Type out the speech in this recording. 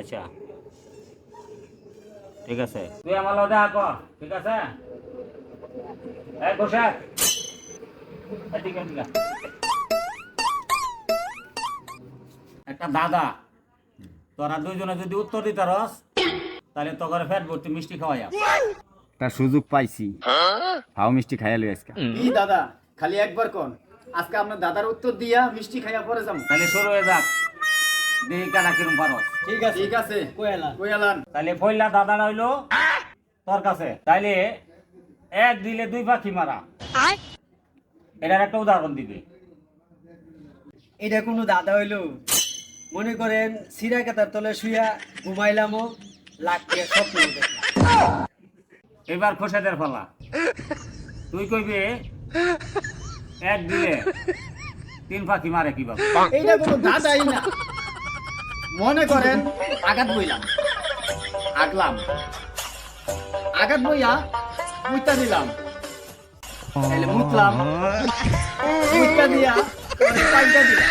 আচ্ছা ঠিক আছে, তুই আমার লগে দেখা কর, ঠিক আছে? এই বসে এদিকে এদিকে। একটা দাদা, তোরা দুইজনে যদি উত্তর দিতে রস তাহলে তো করে ফেট ভর্তি মিষ্টি খাওয়াইয়া। তার সুযোগ পাইছি, হাও মিষ্টি খাইয়া লই আজকে। কি দাদা, খালি একবার কোন, আজকে আপনার দাদার উত্তর দিয়া মিষ্টি খাইয়া পরে যাম। তাহলে শুরু হয়ে যাক, দেখি কাটা কিরম পারস। ঠিক আছে কইলান। তাহলে পয়লা দাদা রইলো তোর কাছে, তাইলে এক দিলে দুই পাখি মারা, এটার একটা উদাহরণ দিবি। এটা কোনো দাদা হইলো? মনে করেন সিরা কাতার তলে শুয়া ঘুমাইলামও, লাখ টাকা স্বপ্ন দেখলাম। এবার খোসাদের ফলা, তুই কইবে এক দিলে তিন পাখি মারে কিভাবে। এইটা কোনো দাদাই না। মনে করেন আঘাত বইলাম, আগলাম, আঘাত বইয়া মুইতা দিলাম, তাহলে মুতলাম, মুইতা দিয়া পাইটা দিলাম।